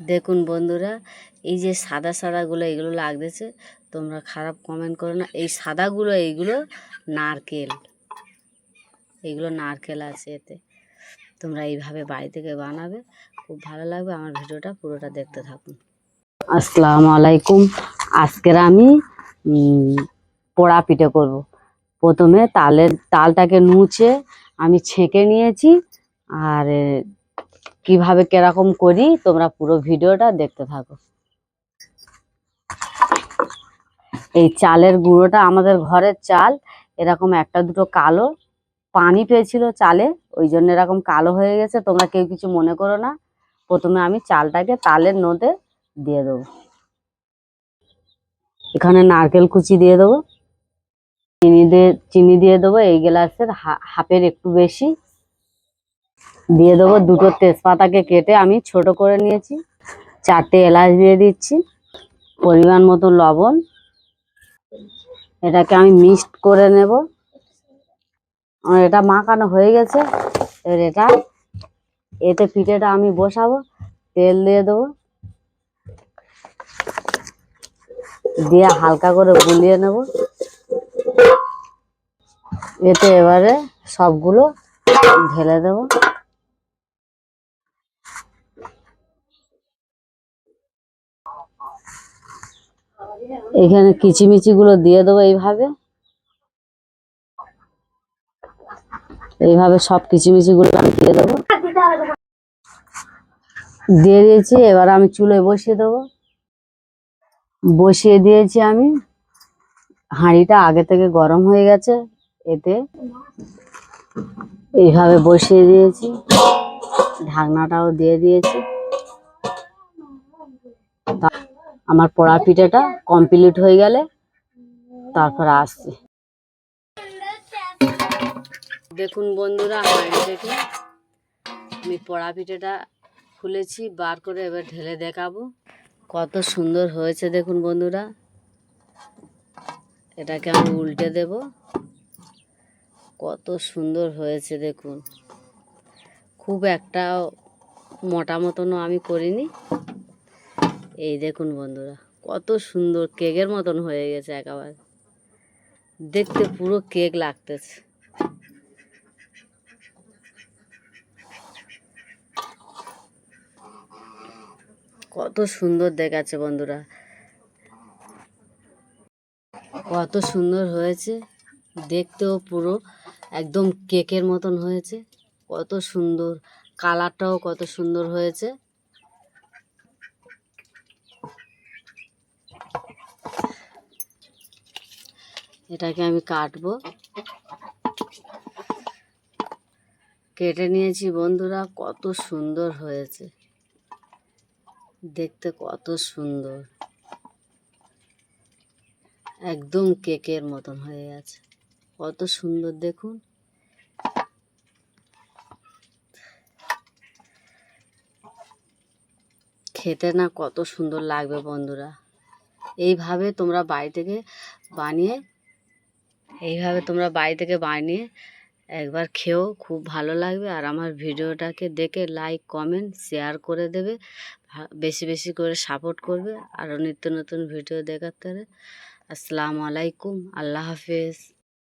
দেখুন বন্ধুরা, এই যে সাদা সাদাগুলো এগুলো লাগতেছে, তোমরা খারাপ কমেন্ট করো না। এই সাদাগুলো এইগুলো নারকেল, এইগুলো নারকেল আছে এতে। তোমরা এইভাবে বাড়ি থেকে বানাবে, খুব ভালো লাগবে। আমার ভিডিওটা পুরোটা দেখতে থাকুন। আসসালামু আলাইকুম। আজকের আমি পোড়া পিঠে করব। প্রথমে তালটাকে নুচে আমি ছেঁকে নিয়েছি। আর কিভাবে কিরকম করি তোমরা পুরো ভিডিওটা দেখতে থাকো। এই চালের গুঁড়োটা আমাদের ঘরের চাল, এরকম একটা দুটো কালো পানি পেয়েছিল চালে, ওই জন্য এরকম কালো হয়ে গেছে। তোমরা কেউ কিছু মনে করো না। প্রথমে আমি চালটাকে তালের নোতে দিয়ে দেবো। এখানে নারকেল কুচি দিয়ে দেবো, চিনি দিয়ে দেবো এই গ্লাসের হাফের একটু বেশি দিয়ে দেবো। দুটো তেজপাতাকে কেটে আমি ছোট করে নিয়েছি। 4টে এলাচ দিয়ে দিচ্ছি, পরিমাণ মতো লবণ। এটাকে আমি মিক্সড করে নেব। আমার এটা মাখানো হয়ে গেছে। এবার এতে পিঠেটা আমি বসাবো। তেল দিয়ে দেবো, দিয়ে হালকা করে গুলিয়ে নেব। এতে এবারে সবগুলো ঢেলে দেব। এখানে কিচিমিচি গুলো দিয়ে দেবো। এইভাবে সব কিচিমিচি গুলো আমি দিয়ে দেবো। দিয়ে দিয়েছি। এবার আমি চুলোয় বসিয়ে দেবো। বসিয়ে দিয়েছি আমি। হাঁড়িটা আগে থেকে গরম হয়ে গেছে। এতে এইভাবে বসিয়ে দিয়েছি, ঢাকনাটাও দিয়ে দিয়েছি। আমার পোড়া পিঠেটা কমপ্লিট হয়ে গেলে তারপর আসছি। দেখুন বন্ধুরা, হাঁড়ি থেকে আমি পোড়া পিঠেটা খুলেছি, বার করে এবার ঢেলে দেখাবো কত সুন্দর হয়েছে। দেখুন বন্ধুরা, এটাকে আমি উল্টে দেব। কত সুন্দর হয়েছে দেখুন। খুব একটা মোটা মতনও আমি করিনি। এই দেখুন বন্ধুরা, কত সুন্দর কেকের মতন হয়ে গেছে। একেবারে দেখতে পুরো কেক লাগতেছে। কত সুন্দর দেখাচ্ছে বন্ধুরা, কত সুন্দর হয়েছে। দেখতেও পুরো একদম কেকের মতন হয়েছে। কত সুন্দর কালারটাও কত সুন্দর হয়েছে। এটাকে আমি কাটবো। কেটে নিয়েছি বন্ধুরা, কত সুন্দর হয়েছে দেখতে, কত সুন্দর, একদম কেকের মতন হয়ে গেছে। কত সুন্দর দেখুন। খেতে না কত সুন্দর লাগবে বন্ধুরা। এইভাবে তোমরা বাড়ি থেকে বানিয়ে একবার খেয়েও খুব ভালো লাগবে। আর আমার ভিডিওটাকে দেখে লাইক কমেন্ট শেয়ার করে দেবে, বেশি বেশি করে সাপোর্ট করবে। আরও নিত্য নতুন ভিডিও দেখার। আসসালামু আলাইকুম, আল্লাহ হাফেজ।